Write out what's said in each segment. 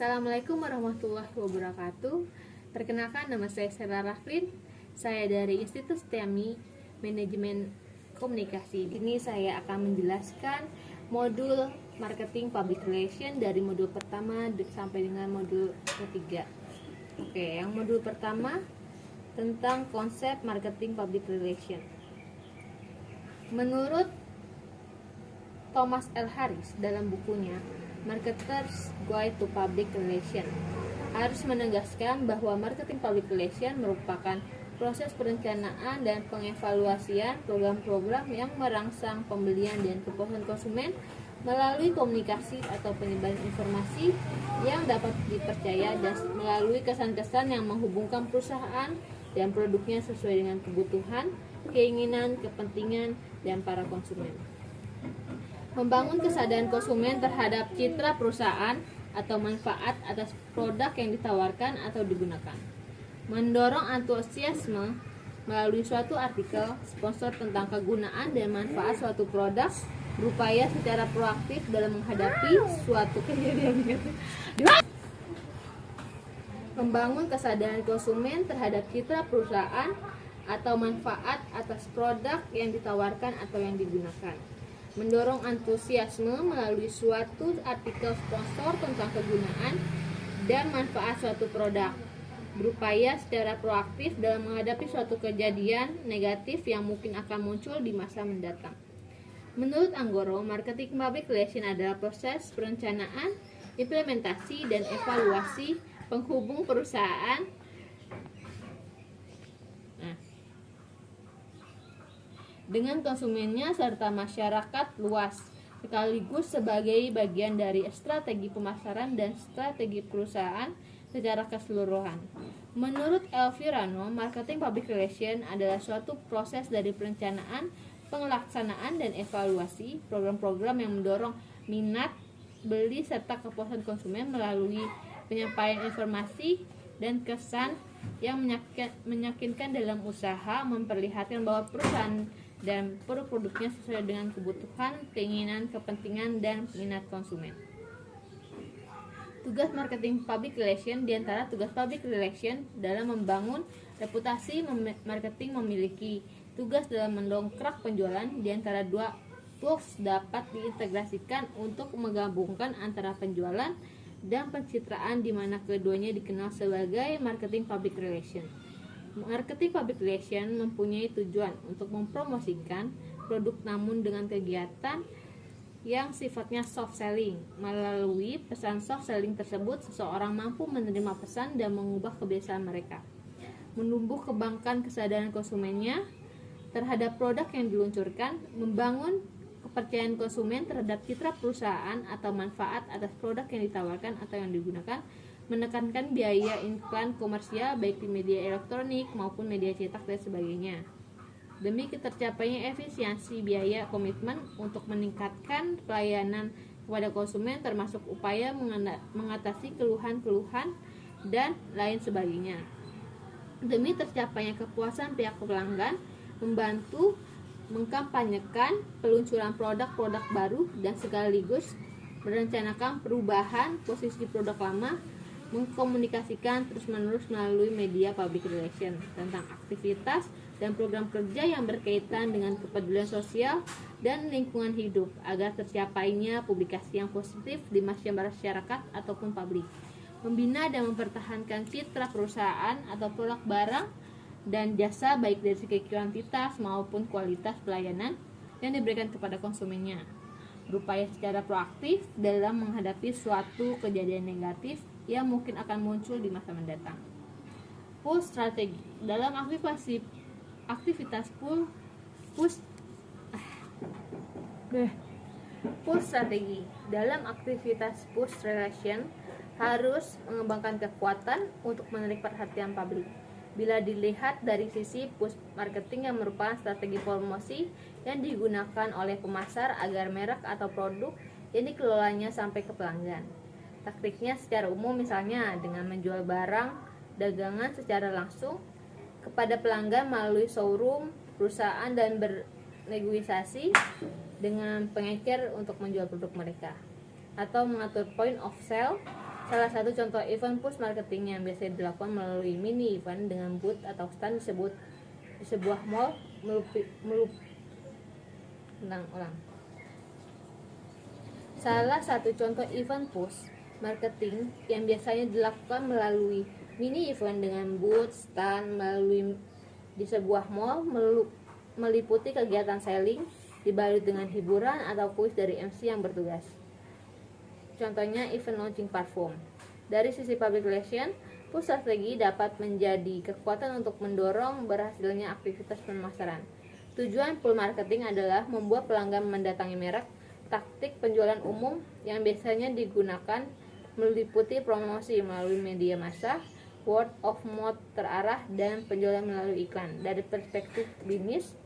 Assalamualaikum warahmatullahi wabarakatuh. Perkenalkan, nama saya Sera Raflin. Saya dari Institut STEAMI Manajemen Komunikasi. Di sini saya akan menjelaskan modul Marketing Public Relation dari modul pertama sampai dengan modul ketiga. Oke, yang modul pertama tentang konsep Marketing Public Relation. Menurut Thomas L. Harris dalam bukunya Marketer's Guide to Public Relation, harus menegaskan bahwa marketing public relation merupakan proses perencanaan dan pengevaluasian program-program yang merangsang pembelian dan kepuasan konsumen melalui komunikasi atau penyebaran informasi yang dapat dipercaya dan melalui kesan-kesan yang menghubungkan perusahaan dan produknya sesuai dengan kebutuhan, keinginan, kepentingan, dan para konsumen. Membangun kesadaran konsumen terhadap citra perusahaan atau manfaat atas produk yang ditawarkan atau digunakan. Mendorong antusiasme melalui suatu artikel sponsor tentang kegunaan dan manfaat suatu produk, berupaya secara proaktif dalam menghadapi suatu kejadian. Membangun kesadaran konsumen terhadap citra perusahaan atau manfaat atas produk yang ditawarkan atau yang digunakan. Mendorong antusiasme melalui suatu artikel sponsor tentang kegunaan dan manfaat suatu produk, berupaya secara proaktif dalam menghadapi suatu kejadian negatif yang mungkin akan muncul di masa mendatang. Menurut Anggoro, marketing public relation adalah proses perencanaan, implementasi, dan evaluasi penghubung perusahaan dengan konsumennya serta masyarakat luas, sekaligus sebagai bagian dari strategi pemasaran dan strategi perusahaan secara keseluruhan. Menurut Elvirano, marketing public relation adalah suatu proses dari perencanaan, pelaksanaan, dan evaluasi program-program yang mendorong minat beli serta kepuasan konsumen melalui penyampaian informasi dan kesan yang meyakinkan dalam usaha memperlihatkan bahwa perusahaan dan produk-produknya sesuai dengan kebutuhan, keinginan, kepentingan, dan minat konsumen. Tugas marketing public relation. Di antara tugas public relation dalam membangun reputasi, marketing memiliki tugas dalam mendongkrak penjualan. Di antara dua tools dapat diintegrasikan untuk menggabungkan antara penjualan dan pencitraan, di mana keduanya dikenal sebagai marketing public relation. Marketing public relation mempunyai tujuan untuk mempromosikan produk namun dengan kegiatan yang sifatnya soft selling. Melalui pesan soft selling tersebut, seseorang mampu menerima pesan dan mengubah kebiasaan mereka, menumbuh kembangkan kesadaran konsumennya terhadap produk yang diluncurkan, membangun kepercayaan konsumen terhadap citra perusahaan atau manfaat atas produk yang ditawarkan atau yang digunakan, menekankan biaya iklan komersial baik di media elektronik maupun media cetak dan sebagainya. Demi tercapainya efisiensi biaya, komitmen untuk meningkatkan pelayanan kepada konsumen termasuk upaya mengatasi keluhan-keluhan dan lain sebagainya. Demi tercapainya kepuasan pihak pelanggan, membantu mengkampanyekan peluncuran produk-produk baru dan sekaligus merencanakan perubahan posisi produk lama, mengkomunikasikan terus-menerus melalui media public relation tentang aktivitas dan program kerja yang berkaitan dengan kepedulian sosial dan lingkungan hidup agar tercapainya publikasi yang positif di masyarakat ataupun publik. Membina dan mempertahankan citra perusahaan atau produk barang dan jasa baik dari segi kuantitas maupun kualitas pelayanan yang diberikan kepada konsumennya. Berupaya secara proaktif dalam menghadapi suatu kejadian negatif yang mungkin akan muncul di masa mendatang. Pull strategi. Dalam aktivitas pull strategi. Dalam aktivitas push relation harus mengembangkan kekuatan untuk menarik perhatian publik. Bila dilihat dari sisi push marketing yang merupakan strategi promosi yang digunakan oleh pemasar agar merek atau produk yang dikelolanya sampai ke pelanggan. Taktiknya secara umum misalnya dengan menjual barang dagangan secara langsung kepada pelanggan melalui showroom perusahaan dan bernegosiasi dengan pengecer untuk menjual produk mereka, atau mengatur point of sale Salah satu contoh event push marketing yang biasa dilakukan melalui mini event dengan booth atau stand disebut di sebuah mall Salah satu contoh event push marketing yang biasanya dilakukan melalui mini event dengan booth stand di sebuah mall meliputi kegiatan selling dibalut dengan hiburan atau kuis dari MC yang bertugas. Contohnya event launching parfum. Dari sisi public relation, push strategi dapat menjadi kekuatan untuk mendorong berhasilnya aktivitas pemasaran. Tujuan pull marketing adalah membuat pelanggan mendatangi merek. Taktik penjualan umum yang biasanya digunakan meliputi promosi melalui media massa, word of mouth terarah, dan penjualan melalui iklan. Dari perspektif bisnis,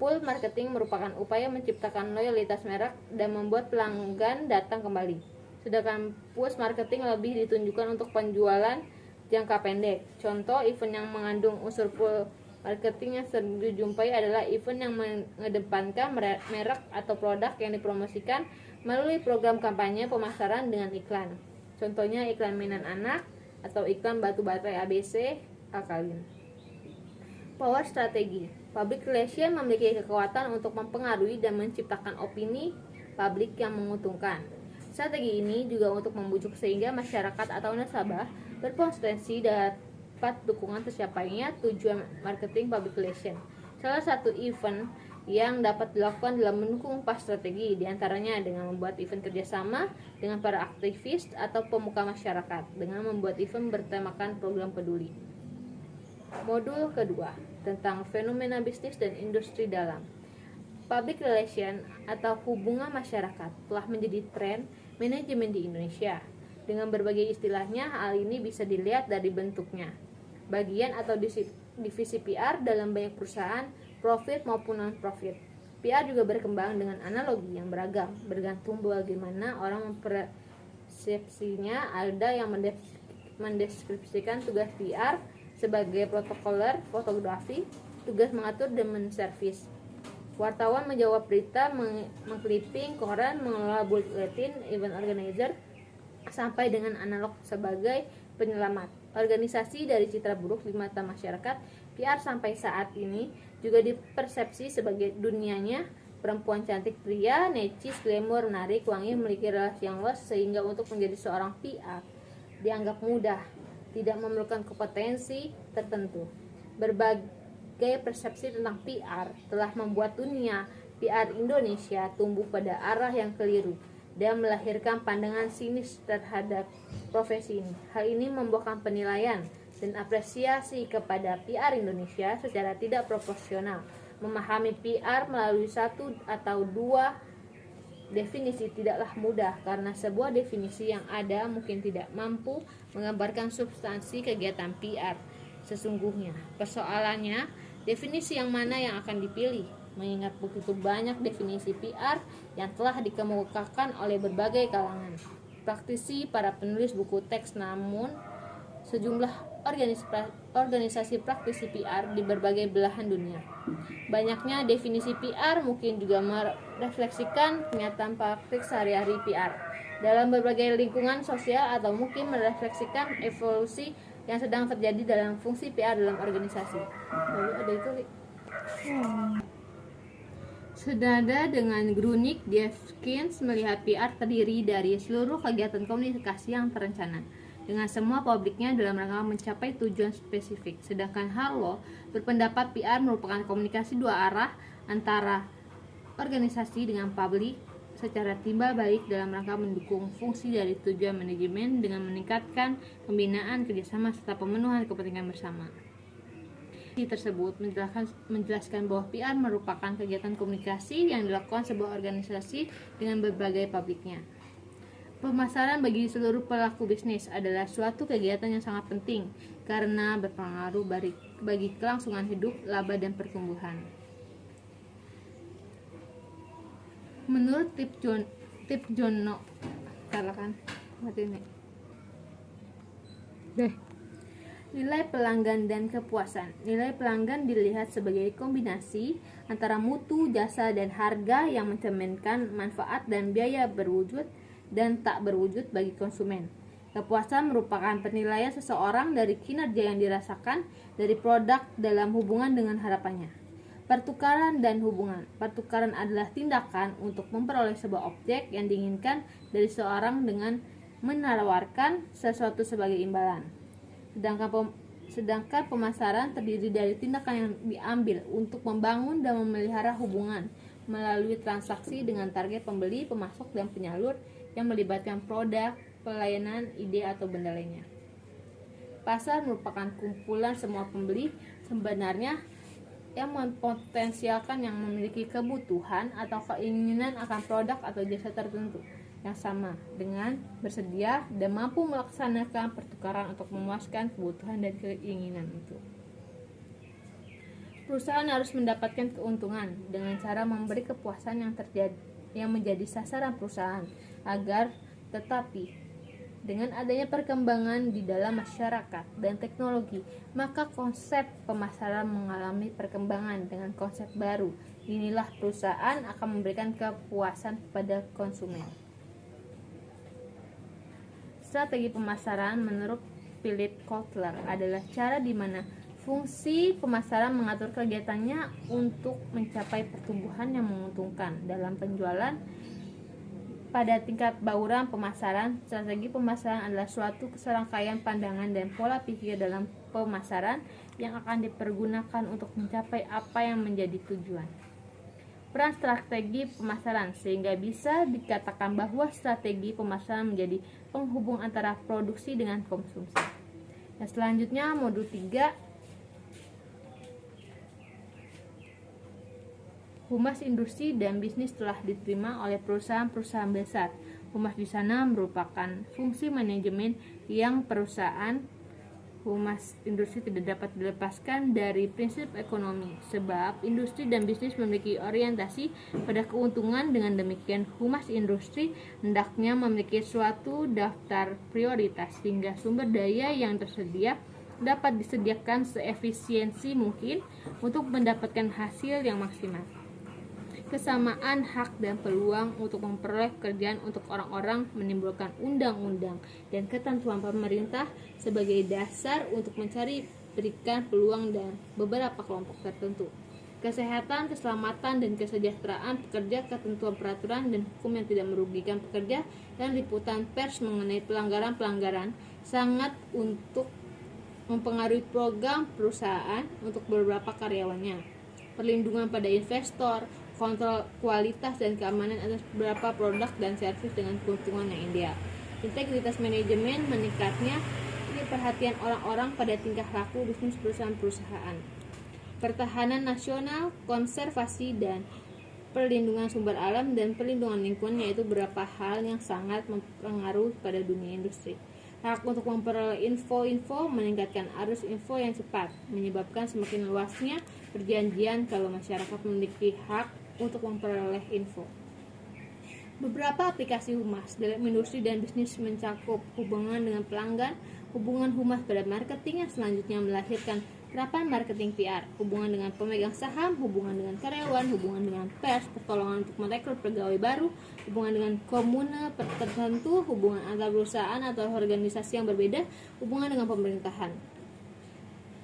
pull marketing merupakan upaya menciptakan loyalitas merek dan membuat pelanggan datang kembali. Sedangkan push marketing lebih ditunjukkan untuk penjualan jangka pendek. Contoh event yang mengandung unsur pull marketing yang sering dijumpai adalah event yang mengedepankan merek atau produk yang dipromosikan melalui program kampanye pemasaran dengan iklan. Contohnya iklan mainan anak atau iklan batu baterai ABC alkalin. Power strategi. Public relation memiliki kekuatan untuk mempengaruhi dan menciptakan opini publik yang menguntungkan. Strategi ini juga untuk membujuk sehingga masyarakat atau nasabah berpotensi dapat dukungan tercapainya tujuan marketing public relation. Salah satu event yang dapat dilakukan dalam mendukung pas strategi diantaranya dengan membuat event kerjasama dengan para aktivis atau pemuka masyarakat dengan membuat event bertemakan program peduli. Modul kedua tentang fenomena bisnis dan industri dalam. Public relation atau hubungan masyarakat telah menjadi tren manajemen di Indonesia. Dengan berbagai istilahnya, hal ini bisa dilihat dari bentuknya. Bagian atau divisi PR dalam banyak perusahaan, profit maupun non-profit. PR juga berkembang dengan analogi yang beragam, bergantung bagaimana orang mempersepsinya. Ada yang mendeskripsikan tugas PR sebagai protokoler fotografi, tugas mengatur dan menservis. Wartawan menjawab berita, mengkliping koran, mengelola bulletin, event organizer, sampai dengan analog sebagai penyelamat. Organisasi dari citra buruk di mata masyarakat, PR sampai saat ini juga dipersepsi sebagai dunianya perempuan cantik pria, necis, glamour, menarik, wangi, memiliki relasi yang luas sehingga untuk menjadi seorang PR dianggap mudah, tidak memerlukan kompetensi tertentu. Berbagai persepsi tentang PR telah membuat dunia PR Indonesia tumbuh pada arah yang keliru dan melahirkan pandangan sinis terhadap profesi ini. Hal ini membuahkan penilaian dan apresiasi kepada PR Indonesia secara tidak proporsional. Memahami PR melalui satu atau dua definisi tidaklah mudah karena sebuah definisi yang ada mungkin tidak mampu menggambarkan substansi kegiatan PR sesungguhnya. Persoalannya, definisi yang mana yang akan dipilih, mengingat begitu banyak definisi PR yang telah dikemukakan oleh berbagai kalangan praktisi, para penulis buku teks, namun sejumlah organisasi praktisi PR di berbagai belahan dunia. Banyaknya definisi PR mungkin juga merefleksikan kenyataan praktik sehari-hari PR dalam berbagai lingkungan sosial atau mungkin merefleksikan evolusi yang sedang terjadi dalam fungsi PR dalam organisasi. Lalu ada itu Senada dengan Grunik, Jeffkins melihat PR terdiri dari seluruh kegiatan komunikasi yang terencana dengan semua publiknya dalam rangka mencapai tujuan spesifik. Sedangkan Harlow berpendapat PR merupakan komunikasi dua arah antara organisasi dengan publik secara timbal balik dalam rangka mendukung fungsi dari tujuan manajemen dengan meningkatkan pembinaan kerjasama serta pemenuhan kepentingan bersama. Tersebut menjelaskan bahwa PR merupakan kegiatan komunikasi yang dilakukan sebuah organisasi dengan berbagai publiknya. Pemasaran bagi seluruh pelaku bisnis adalah suatu kegiatan yang sangat penting karena berpengaruh bagi kelangsungan hidup, laba, dan pertumbuhan. Menurut Tip Jono, nilai pelanggan dan kepuasan. Nilai pelanggan dilihat sebagai kombinasi antara mutu, jasa, dan harga yang mencerminkan manfaat dan biaya berwujud dan tak berwujud bagi konsumen. Kepuasan merupakan penilaian seseorang dari kinerja yang dirasakan dari produk dalam hubungan dengan harapannya. Pertukaran dan hubungan. Pertukaran adalah tindakan untuk memperoleh sebuah objek yang diinginkan dari seseorang dengan menawarkan sesuatu sebagai imbalan. Sedangkan pemasaran terdiri dari tindakan yang diambil untuk membangun dan memelihara hubungan melalui transaksi dengan target pembeli, pemasok, dan penyalur yang melibatkan produk, pelayanan, ide, atau benda lainnya. Pasar merupakan kumpulan semua pembeli sebenarnya yang mempotensialkan yang memiliki kebutuhan atau keinginan akan produk atau jasa tertentu yang sama dengan bersedia dan mampu melaksanakan pertukaran untuk memuaskan kebutuhan dan keinginan itu. Perusahaan harus mendapatkan keuntungan dengan cara memberi kepuasan yang menjadi sasaran perusahaan agar tetapi dengan adanya perkembangan di dalam masyarakat dan teknologi, maka konsep pemasaran mengalami perkembangan dengan konsep baru. Inilah perusahaan akan memberikan kepuasan kepada konsumen. Strategi pemasaran menurut Philip Kotler adalah cara di mana fungsi pemasaran mengatur kegiatannya untuk mencapai pertumbuhan yang menguntungkan dalam penjualan. Pada tingkat bauran pemasaran, strategi pemasaran adalah suatu serangkaian pandangan dan pola pikir dalam pemasaran yang akan dipergunakan untuk mencapai apa yang menjadi tujuan. Peran strategi pemasaran, sehingga bisa dikatakan bahwa strategi pemasaran menjadi penghubung antara produksi dengan konsumsi. Dan selanjutnya modul 3, Humas industri dan bisnis telah diterima oleh perusahaan-perusahaan besar. Humas di sana merupakan fungsi manajemen yang perusahaan humas industri tidak dapat dilepaskan dari prinsip ekonomi, sebab industri dan bisnis memiliki orientasi pada keuntungan. Dengan demikian, humas industri hendaknya memiliki suatu daftar prioritas sehingga sumber daya yang tersedia dapat disediakan seefisiensi mungkin untuk mendapatkan hasil yang maksimal. Kesamaan hak dan peluang untuk memperoleh pekerjaan untuk orang-orang menimbulkan undang-undang dan ketentuan pemerintah sebagai dasar untuk mencari berikan peluang dan beberapa kelompok tertentu. Kesehatan, keselamatan, dan kesejahteraan pekerja, ketentuan peraturan dan hukum yang tidak merugikan pekerja, dan liputan pers mengenai pelanggaran-pelanggaran sangat untuk mempengaruhi program perusahaan untuk beberapa karyawannya. Perlindungan pada investor, kontrol kualitas dan keamanan atas beberapa produk dan servis dengan keuntungan yang ideal. Integritas manajemen meningkatnya perhatian orang-orang pada tingkah laku bisnis perusahaan-perusahaan. Pertahanan nasional, konservasi dan perlindungan sumber alam dan perlindungan lingkungan, yaitu beberapa hal yang sangat mempengaruhi pada dunia industri. Hak untuk memperoleh info-info meningkatkan arus info yang cepat, menyebabkan semakin luasnya perjanjian kalau masyarakat memiliki hak untuk memperoleh info. Beberapa aplikasi humas dalam industri dan bisnis mencakup hubungan dengan pelanggan, hubungan humas pada marketing yang selanjutnya melahirkan terapan marketing PR, hubungan dengan pemegang saham, hubungan dengan karyawan, hubungan dengan pers, pertolongan untuk merekrut pegawai baru, hubungan dengan komune tertentu, hubungan antar perusahaan atau organisasi yang berbeda, hubungan dengan pemerintahan.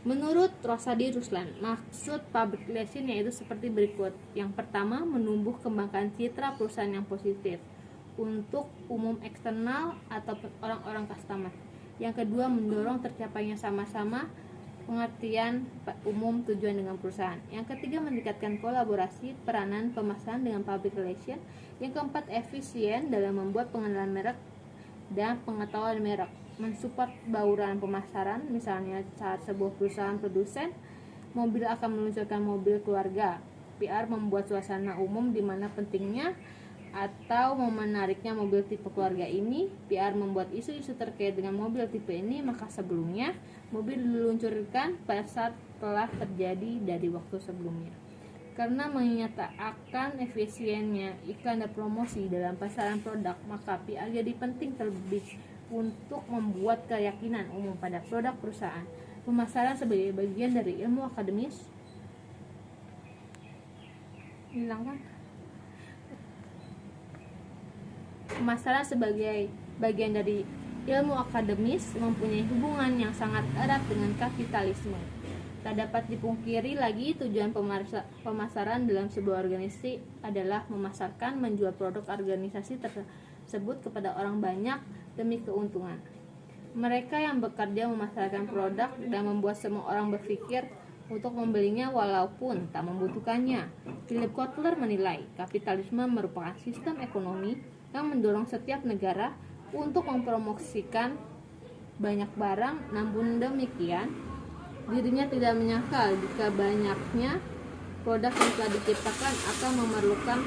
Menurut Rosadi Ruslan, maksud public relation yaitu seperti berikut. Yang pertama, menumbuh kembangkan citra perusahaan yang positif untuk umum eksternal atau orang-orang customer. Yang kedua, mendorong tercapainya sama-sama pengertian umum tujuan dengan perusahaan. Yang ketiga, meningkatkan kolaborasi peranan pemasaran dengan public relation. Yang keempat, efisien dalam membuat pengenalan merek dan pengetahuan merek. Mensupport bauran pemasaran, misalnya saat sebuah perusahaan produsen mobil akan meluncurkan mobil keluarga, PR membuat suasana umum di mana pentingnya atau menariknya mobil tipe keluarga ini. PR membuat isu-isu terkait dengan mobil tipe ini, maka sebelumnya mobil diluncurkan pada saat telah terjadi dari waktu sebelumnya. Karena menyatakan efisiennya iklan dan promosi dalam pasaran produk, maka PR jadi penting terlebih untuk membuat keyakinan umum pada produk perusahaan. Pemasaran sebagai bagian dari ilmu akademis. Pemasaran sebagai bagian dari Ilmu akademis mempunyai hubungan yang sangat erat dengan kapitalisme. Tak dapat dipungkiri lagi tujuan pemasaran dalam sebuah organisasi adalah memasarkan, menjual produk organisasi tersebut kepada orang banyak demi keuntungan. Mereka yang bekerja memasarkan produk dan membuat semua orang berpikir untuk membelinya walaupun tak membutuhkannya. Philip Kotler menilai kapitalisme merupakan sistem ekonomi yang mendorong setiap negara untuk mempromosikan banyak barang, namun demikian dirinya tidak menyangkal jika banyaknya produk yang telah diciptakan akan memerlukan.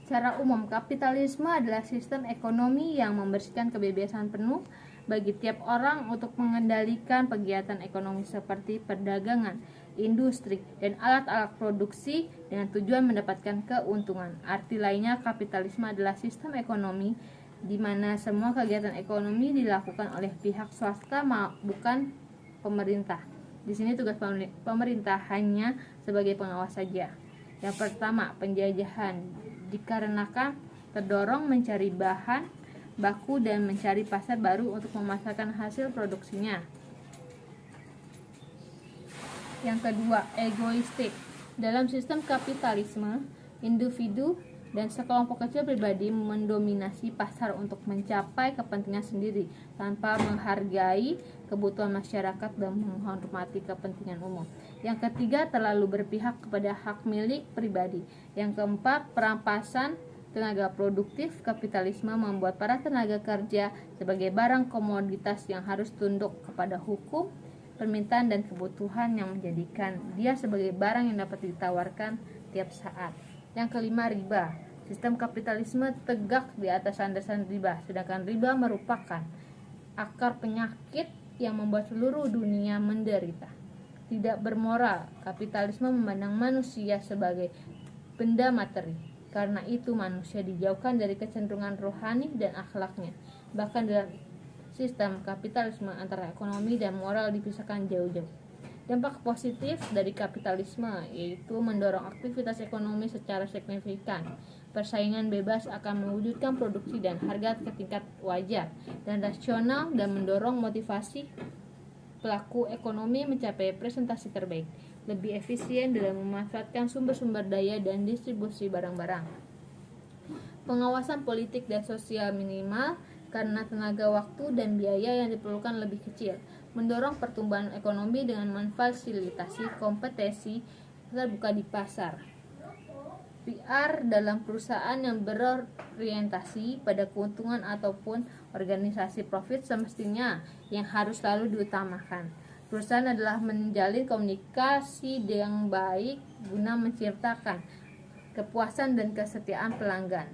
Secara umum, kapitalisme adalah sistem ekonomi yang memberikan kebebasan penuh bagi tiap orang untuk mengendalikan kegiatan ekonomi seperti perdagangan, industri, dan alat-alat produksi dengan tujuan mendapatkan keuntungan. Arti lainnya, kapitalisme adalah sistem ekonomi di mana semua kegiatan ekonomi dilakukan oleh pihak swasta bukan pemerintah. Di sini tugas pemerintah hanya sebagai pengawas saja. Yang pertama, penjajahan dikarenakan terdorong mencari bahan baku dan mencari pasar baru untuk memasarkan hasil produksinya. Yang kedua, egoistik. Dalam sistem kapitalisme, individu dan sekelompok kecil pribadi mendominasi pasar untuk mencapai kepentingan sendiri tanpa menghargai kebutuhan masyarakat dan menghormati kepentingan umum. Yang ketiga, terlalu berpihak kepada hak milik pribadi. Yang keempat, perampasan tenaga produktif. Kapitalisme membuat para tenaga kerja sebagai barang komoditas yang harus tunduk kepada hukum, permintaan, dan kebutuhan yang menjadikan dia sebagai barang yang dapat ditawarkan tiap saat. Yang kelima, riba. Sistem kapitalisme tegak di atas landasan riba, sedangkan riba merupakan akar penyakit yang membuat seluruh dunia menderita. Tidak bermoral, kapitalisme memandang manusia sebagai benda materi. Karena itu manusia dijauhkan dari kecenderungan rohani dan akhlaknya. Bahkan dalam sistem kapitalisme antara ekonomi dan moral dipisahkan jauh-jauh. Dampak positif dari kapitalisme yaitu mendorong aktivitas ekonomi secara signifikan. Persaingan bebas akan mewujudkan produksi dan harga ke tingkat wajar dan rasional dan mendorong motivasi pelaku ekonomi mencapai presentasi terbaik, lebih efisien dalam memanfaatkan sumber-sumber daya dan distribusi barang-barang. Pengawasan politik dan sosial minimal karena tenaga waktu dan biaya yang diperlukan lebih kecil, mendorong pertumbuhan ekonomi dengan memfasilitasi kompetisi terbuka di pasar. PR dalam perusahaan yang berorientasi pada keuntungan ataupun organisasi profit semestinya yang harus selalu diutamakan. Perusahaan adalah menjalin komunikasi yang baik guna menciptakan kepuasan dan kesetiaan pelanggan.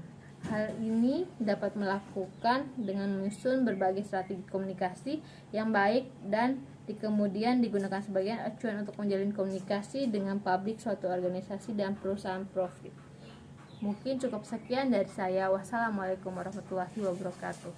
Hal ini dapat melakukan dengan menyusun berbagai strategi komunikasi yang baik dan kemudian digunakan sebagai acuan untuk menjalin komunikasi dengan publik suatu organisasi dan perusahaan profit. Mungkin cukup sekian dari saya. Wassalamualaikum warahmatullahi wabarakatuh.